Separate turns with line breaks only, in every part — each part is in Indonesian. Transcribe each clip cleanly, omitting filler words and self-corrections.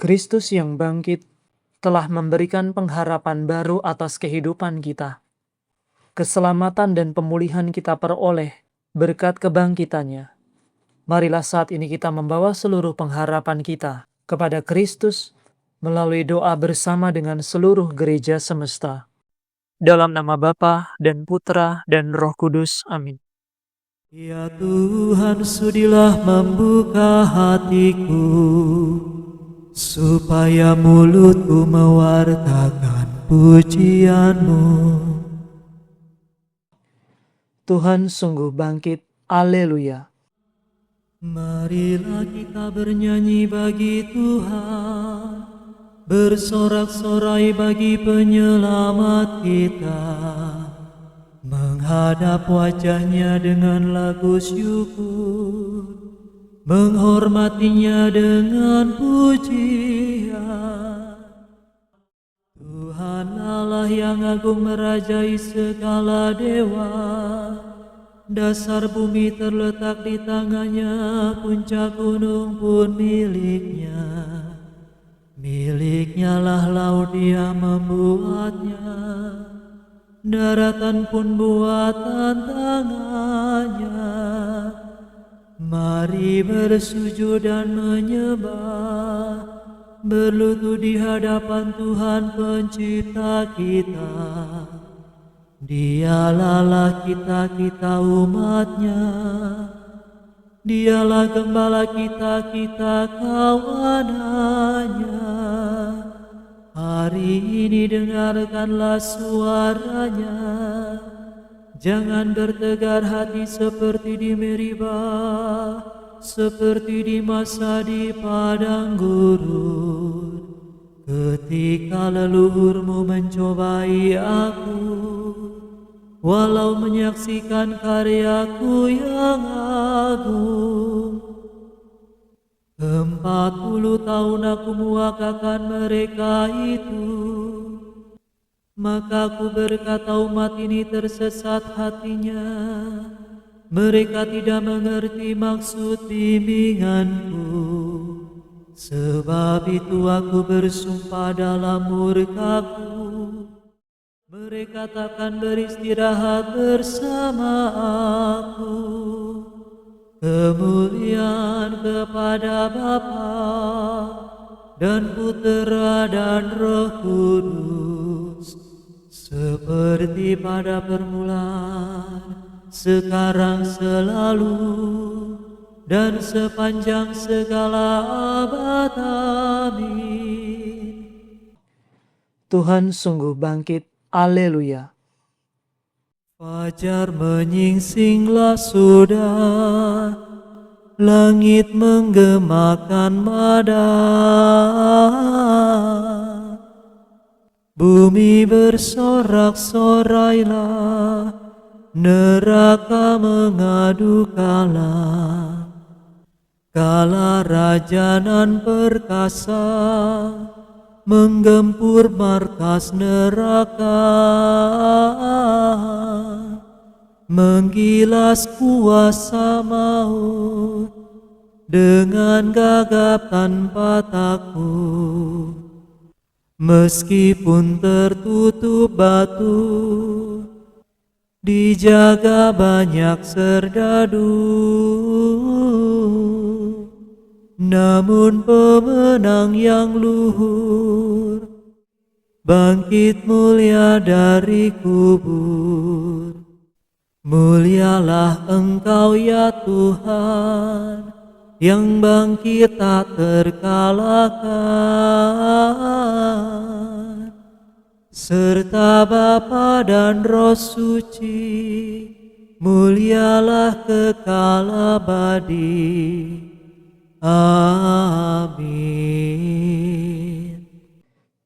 Kristus yang bangkit telah memberikan pengharapan baru atas kehidupan kita. Keselamatan dan pemulihan kita peroleh berkat kebangkitannya. Marilah saat ini kita membawa seluruh pengharapan kita kepada Kristus melalui doa bersama dengan seluruh gereja semesta. Dalam nama Bapa dan Putra dan Roh Kudus. Amin.
Ya Tuhan, sudilah membuka hatiku, supaya mulutku mewartakan pujian-Mu.
Tuhan sungguh bangkit. Haleluya.
Marilah kita bernyanyi bagi Tuhan, bersorak-sorai bagi penyelamat kita, menghadap wajah-Nya dengan lagu syukur, menghormatinya dengan pujian. Tuhan Allah yang agung merajai segala dewa, dasar bumi terletak di tangannya, puncak gunung pun miliknya. Miliknya lah laut, Dia membuatnya, daratan pun buatan tangannya. Mari bersujud dan menyembah, berlutut di hadapan Tuhan pencipta kita. Dialah Allah kita umat-Nya, Dialah gembala kita kawanannya. Hari ini dengarkanlah suaranya, jangan bertegar hati seperti di Meribah, seperti di masa di padang gurun, ketika leluhurmu mencobai aku, walau menyaksikan karyaku yang agung. 40 tahun aku muakakan mereka itu, maka aku berkata umat ini tersesat hatinya, mereka tidak mengerti maksud bimbinganku. Sebab itu aku bersumpah dalam murkaku, mereka takkan beristirahat bersama aku. Kemuliaan kepada Bapa dan Putera dan Roh Kudus, seperti pada permulaan, sekarang, selalu, dan sepanjang segala abad. Amin.
Tuhan sungguh bangkit. Haleluya.
Fajar menyingsinglah sudah, langit menggemakan madan, bumi bersorak-sorailah, neraka mengadu kalah. Kala raja nan perkasa menggempur markas neraka, menggilas kuasa maut dengan gagap tanpa takut. Meskipun tertutup batu, dijaga banyak serdadu, namun pemenang yang luhur bangkit mulia dari kubur. Mulialah Engkau ya Tuhan, yang bangkit tak terkalahkan, serta Bapa dan Roh Suci, mulialah kekal abadi. Amin.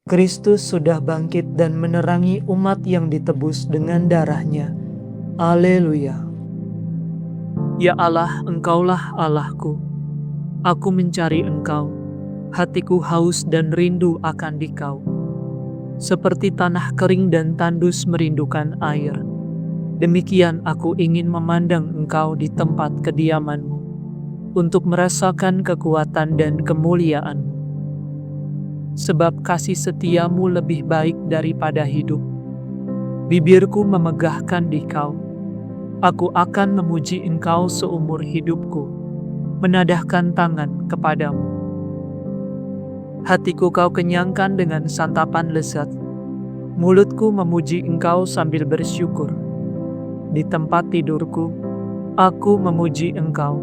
Kristus sudah bangkit dan menerangi umat yang ditebus dengan darah-Nya. Haleluya. Ya Allah, Engkaulah Allahku. Aku mencari Engkau. Hatiku haus dan rindu akan Dikau. Seperti tanah kering dan tandus merindukan air, demikian aku ingin memandang Engkau di tempat kediaman-Mu, untuk merasakan kekuatan dan kemuliaan-Mu. sebab kasih setiamu lebih baik daripada hidup. Bibirku memegahkan Dikau. Aku akan memuji Engkau seumur hidupku, menadahkan tangan kepadamu. Hatiku Kau kenyangkan dengan santapan lezat. Mulutku memuji Engkau sambil bersyukur. Di tempat tidurku, aku memuji Engkau.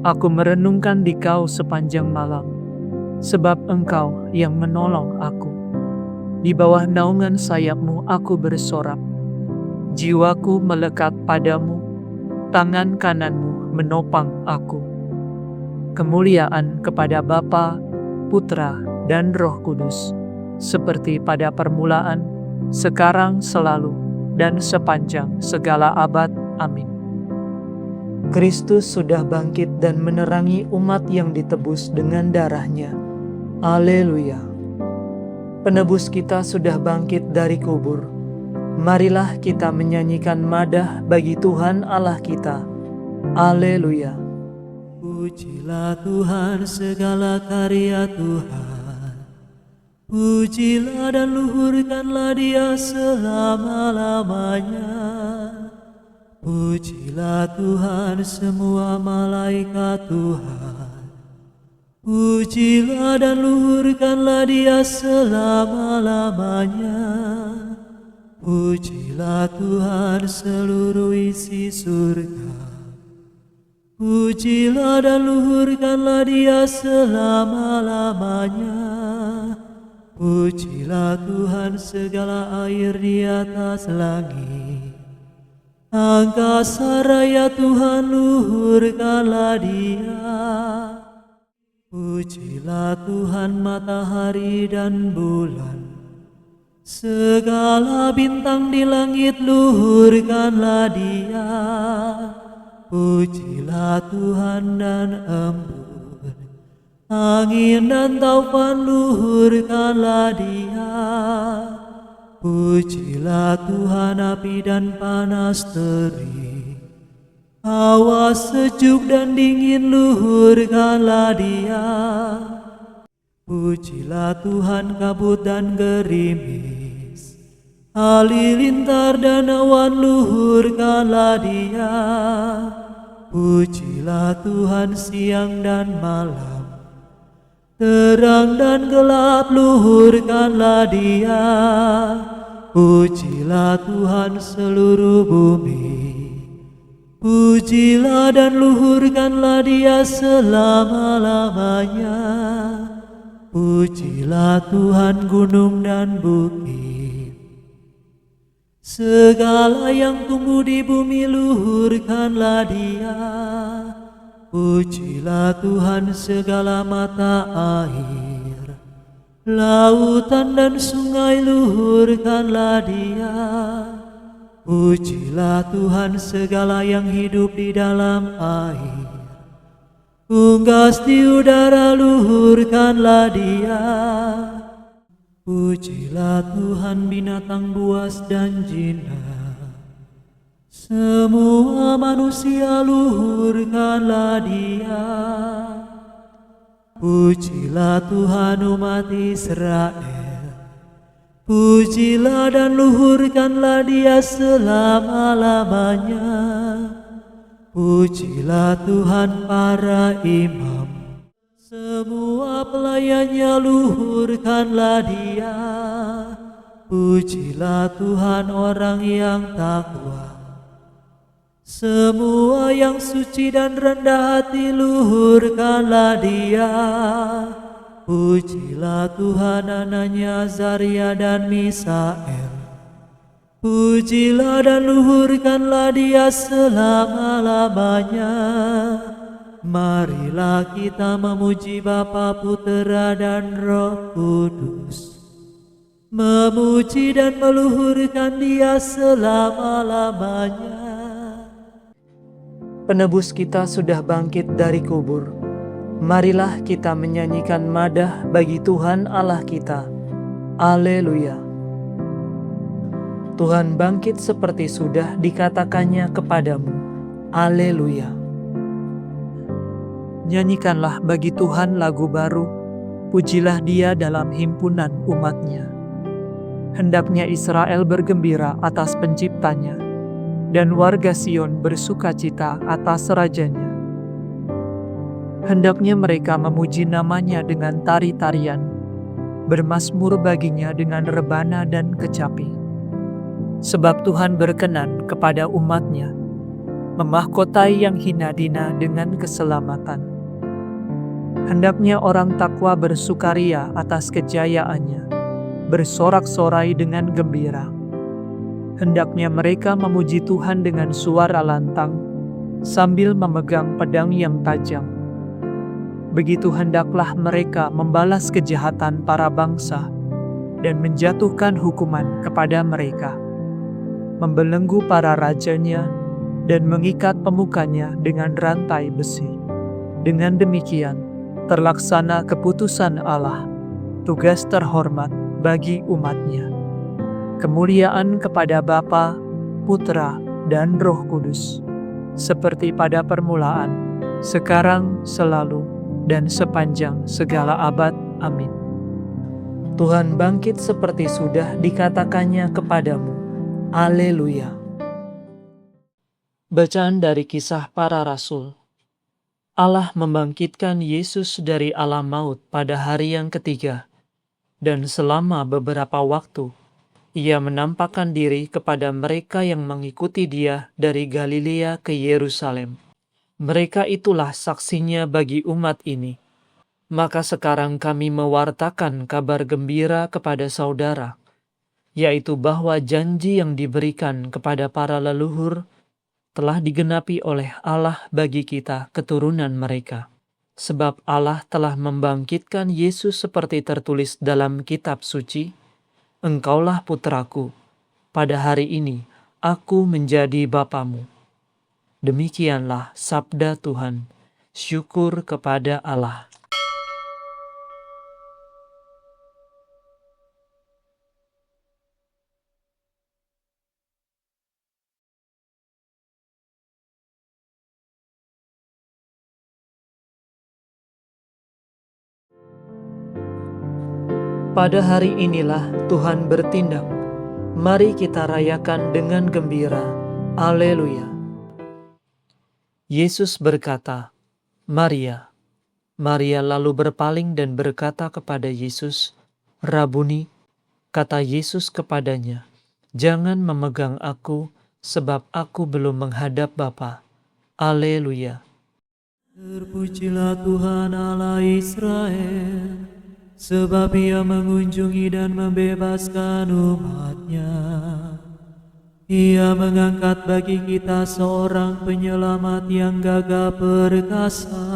Aku merenungkan Dikau sepanjang malam, sebab Engkau yang menolong aku. Di bawah naungan sayap-Mu aku bersorak. Jiwaku melekat padamu, tangan kanan-Mu menopang aku. Kemuliaan kepada Bapa, Putra, dan Roh Kudus, seperti pada permulaan, sekarang, selalu, dan sepanjang segala abad. Amin. Kristus sudah bangkit dan menerangi umat yang ditebus dengan darah-Nya. Haleluya. Penebus kita sudah bangkit dari kubur. Marilah kita menyanyikan madah bagi Tuhan Allah kita. Haleluya.
Pujilah Tuhan segala karya Tuhan. Pujilah dan luhurkanlah Dia selama-lamanya. Pujilah Tuhan semua malaikat Tuhan. Pujilah dan luhurkanlah Dia selama-lamanya. Pujilah Tuhan seluruh isi surga. Pujilah dan luhurkanlah Dia selama-lamanya. Pujilah Tuhan segala air di atas langit. Angkasa raya Tuhan luhurkanlah Dia. Pujilah Tuhan matahari dan bulan. Segala bintang di langit luhurkanlah Dia. Pujilah Tuhan dan embun, angin dan taufan luhurkanlah Dia. Pujilah Tuhan api dan panas terik, hawa sejuk dan dingin luhurkanlah Dia. Pujilah Tuhan kabut dan gerimis, halilintar dan awan luhurkanlah Dia. Pujilah Tuhan siang dan malam, terang dan gelap luhurkanlah Dia. Pujilah Tuhan seluruh bumi. Pujilah dan luhurkanlah Dia selama-lamanya. Pujilah Tuhan gunung dan bukit. Segala yang tumbuh di bumi luhurkanlah Dia. Pujilah Tuhan segala mata air. Lautan dan sungai luhurkanlah Dia. Pujilah Tuhan segala yang hidup di dalam air. Unggas di udara luhurkanlah Dia. Pujilah Tuhan binatang buas dan jinak. Semua manusia luhurkanlah Dia. Pujilah Tuhan umat Israel. Pujilah dan luhurkanlah Dia selama-lamanya. Pujilah Tuhan para imam, semua pelayannya luhurkanlah Dia. Pujilah Tuhan orang yang takwa, semua yang suci dan rendah hati luhurkanlah Dia. Pujilah Tuhan anaknya Zaria dan Misael. Pujilah dan luhurkanlah Dia selama-lamanya. Marilah kita memuji Bapa, Putera, dan Roh Kudus. Memuji dan meluhurkan Dia selama-lamanya.
Penebus kita sudah bangkit dari kubur. Marilah kita menyanyikan madah bagi Tuhan Allah kita. Haleluya. Tuhan bangkit seperti sudah dikatakannya kepadamu. Haleluya. Nyanyikanlah bagi Tuhan lagu baru. Pujilah Dia dalam himpunan umat-Nya. Hendaknya Israel bergembira atas penciptanya, dan warga Sion bersukacita atas rajanya. Hendaknya mereka memuji namanya dengan tari-tarian, bermazmur baginya dengan rebana dan kecapi. Sebab Tuhan berkenan kepada umat-Nya, memahkotai yang hina dina dengan keselamatan. Hendaknya orang takwa bersukaria atas kejayaannya, bersorak-sorai dengan gembira. Hendaknya mereka memuji Tuhan dengan suara lantang, sambil memegang pedang yang tajam. Begitu hendaklah mereka membalas kejahatan para bangsa dan menjatuhkan hukuman kepada mereka, membelenggu para rajanya dan mengikat pemukanya dengan rantai besi. Dengan demikian, terlaksana keputusan Allah, tugas terhormat bagi umat-Nya. Kemuliaan kepada Bapa, Putra, dan Roh Kudus, seperti pada permulaan, sekarang, selalu, dan sepanjang segala abad. Amin. Tuhan bangkit seperti sudah dikatakannya kepadamu. Haleluya. Bacaan dari Kisah Para Rasul. Allah membangkitkan Yesus dari alam maut pada hari yang ketiga, dan selama beberapa waktu, Ia menampakkan diri kepada mereka yang mengikuti Dia dari Galilea ke Yerusalem. Mereka itulah saksinya bagi umat ini. Maka sekarang kami mewartakan kabar gembira kepada saudara, yaitu bahwa janji yang diberikan kepada para leluhur telah digenapi oleh Allah bagi kita keturunan mereka. Sebab Allah telah membangkitkan Yesus seperti tertulis dalam kitab suci, "Engkaulah putraku, pada hari ini aku menjadi bapamu." Demikianlah sabda Tuhan. Syukur kepada Allah. Pada hari inilah Tuhan bertindak. Mari kita rayakan dengan gembira. Haleluya. Yesus berkata, "Maria." Maria lalu berpaling dan berkata kepada Yesus, "Rabuni." Kata Yesus kepadanya, "Jangan memegang aku, sebab aku belum menghadap Bapa." Haleluya.
Terpujilah Tuhan Allah Israel, sebab Ia mengunjungi dan membebaskan umat-Nya. Ia mengangkat bagi kita seorang penyelamat yang gagah perkasa,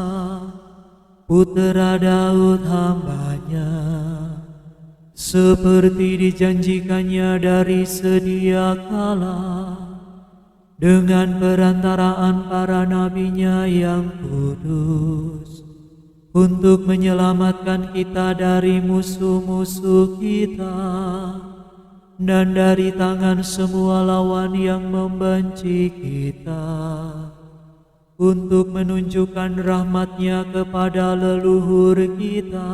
Putera Daud hamba-Nya. Seperti dijanjikannya dari sedia kala, dengan perantaraan para nabi-Nya yang kudus, untuk menyelamatkan kita dari musuh-musuh kita, dan dari tangan semua lawan yang membenci kita, untuk menunjukkan rahmat-Nya kepada leluhur kita,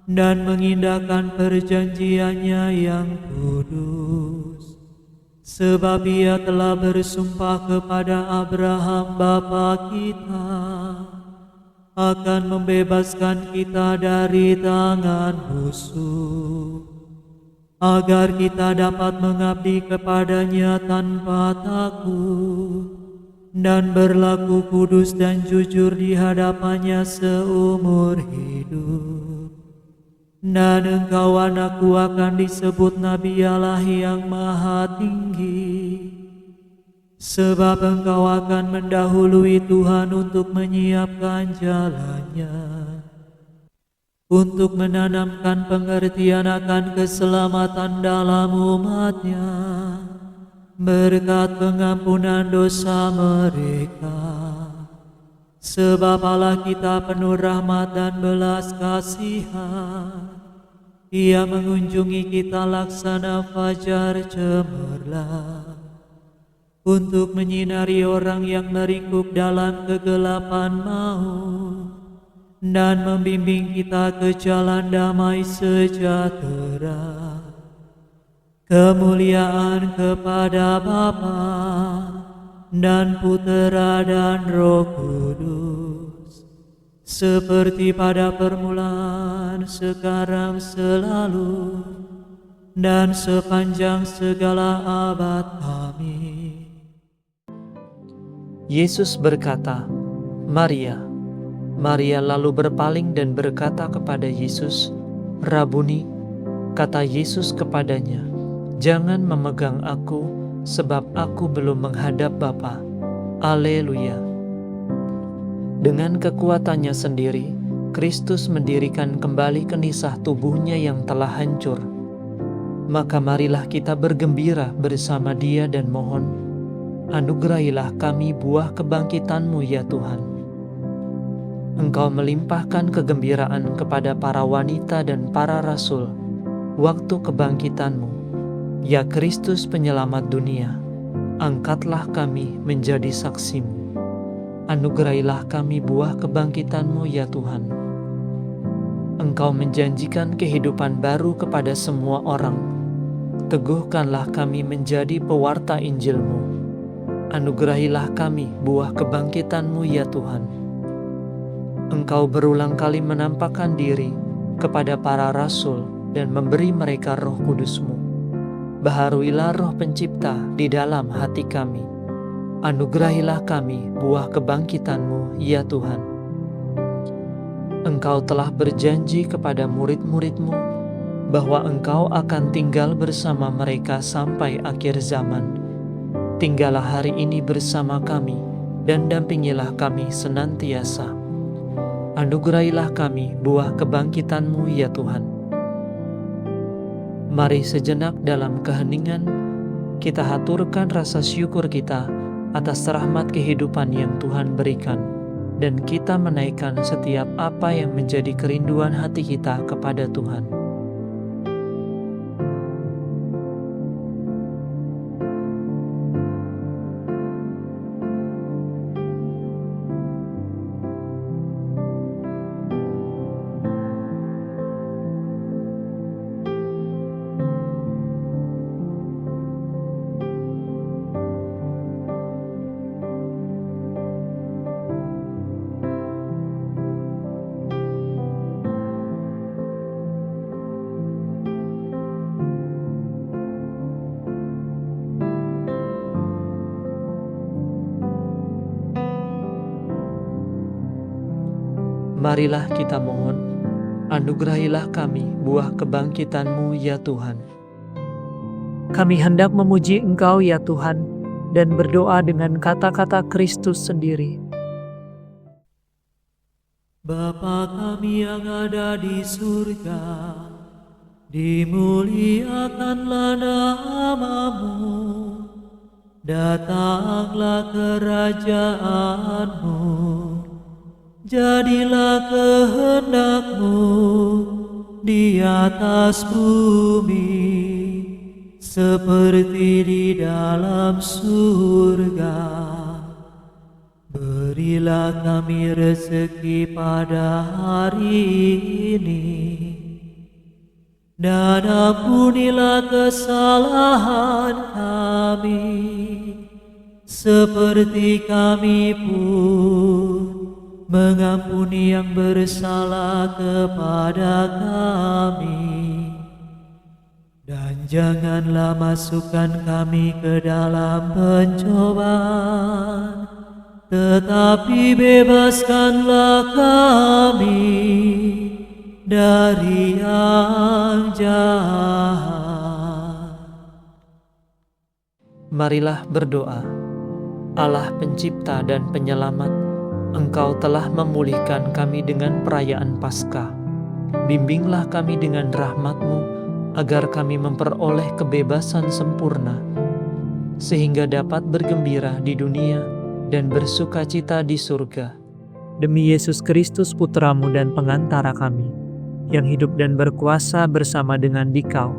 dan mengindahkan perjanjian-Nya yang kudus. Sebab Ia telah bersumpah kepada Abraham bapa kita, akan membebaskan kita dari tangan musuh, agar kita dapat mengabdi kepada-Nya tanpa takut, dan berlaku kudus dan jujur di hadapan-Nya seumur hidup. Dan engkau anakku akan disebut Nabi Allah yang Maha Tinggi, sebab engkau akan mendahului Tuhan untuk menyiapkan jalan-Nya, untuk menanamkan pengertian akan keselamatan dalam umat-Nya, berkat pengampunan dosa mereka. Sebab Allah kita penuh rahmat dan belas kasihan. Ia mengunjungi kita laksana fajar cemerlang, untuk menyinari orang yang meringkuk dalam kegelapan maut, dan membimbing kita ke jalan damai sejahtera. Kemuliaan kepada Bapa dan Putera dan Roh Kudus, seperti pada permulaan, sekarang, selalu, dan sepanjang segala abad. Amin.
Yesus berkata, "Maria." Maria lalu berpaling dan berkata kepada Yesus, "Rabuni." Kata Yesus kepadanya, "Jangan memegang aku, sebab aku belum menghadap Bapa." Haleluya. Dengan kekuatannya sendiri, Kristus mendirikan kembali kenisah tubuhnya yang telah hancur. Maka marilah kita bergembira bersama Dia dan mohon, anugerahilah kami buah kebangkitan-Mu ya Tuhan. Engkau melimpahkan kegembiraan kepada para wanita dan para rasul waktu kebangkitan-Mu. Ya Kristus penyelamat dunia, angkatlah kami menjadi saksi-Mu. Anugerahilah kami buah kebangkitan-Mu ya Tuhan. Engkau menjanjikan kehidupan baru kepada semua orang. Teguhkanlah kami menjadi pewarta Injil-Mu. Anugerahilah kami buah kebangkitan-Mu ya Tuhan. Engkau berulang kali menampakkan diri kepada para rasul dan memberi mereka Roh Kudus-Mu. Baharuilah Roh Pencipta di dalam hati kami. Anugerahilah kami buah kebangkitan-Mu ya Tuhan. Engkau telah berjanji kepada murid-murid-Mu bahwa Engkau akan tinggal bersama mereka sampai akhir zaman. Tinggallah hari ini bersama kami dan dampingilah kami senantiasa. Anugerahilah kami buah kebangkitan-Mu ya Tuhan. Mari sejenak dalam keheningan kita haturkan rasa syukur kita atas rahmat kehidupan yang Tuhan berikan, dan kita menaikkan setiap apa yang menjadi kerinduan hati kita kepada Tuhan. Marilah kita mohon, anugerahilah kami buah kebangkitan-Mu ya Tuhan. Kami hendak memuji Engkau ya Tuhan, dan berdoa dengan kata-kata Kristus sendiri.
Bapa kami yang ada di surga, dimuliakanlah nama-Mu, datanglah kerajaan-Mu, jadilah kehendak-Mu di atas bumi, seperti di dalam surga. Berilah kami rezeki pada hari ini, dan ampunilah kesalahan kami, seperti kami pun mengampuni yang bersalah kepada kami. Dan janganlah masukkan kami ke dalam pencobaan, tetapi bebaskanlah kami dari yang jahat.
Marilah berdoa. Allah Pencipta dan Penyelamat, Engkau telah memulihkan kami dengan perayaan Paskah. Bimbinglah kami dengan rahmat-Mu, agar kami memperoleh kebebasan sempurna, sehingga dapat bergembira di dunia dan bersukacita di surga. Demi Yesus Kristus Putra-Mu dan pengantara kami, yang hidup dan berkuasa bersama dengan Dikau,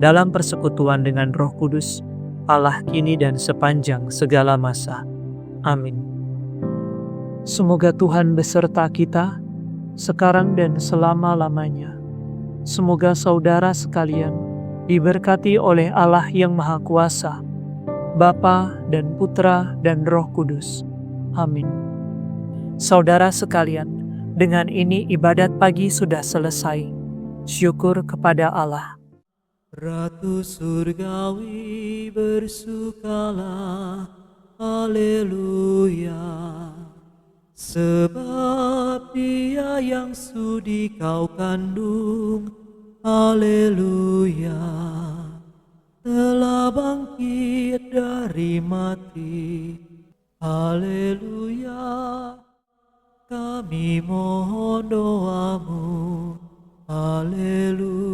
dalam persekutuan dengan Roh Kudus, Allah kini dan sepanjang segala masa. Amin. Semoga Tuhan beserta kita, sekarang dan selama-lamanya. Semoga saudara sekalian diberkati oleh Allah yang Maha Kuasa, Bapa dan Putra dan Roh Kudus. Amin. Saudara sekalian, dengan ini ibadat pagi sudah selesai. Syukur kepada Allah.
Ratu surgawi bersukalah, haleluya. Sebab Dia yang sudi kau kandung, haleluya, telah bangkit dari mati, haleluya. Kami mohon doamu, haleluya.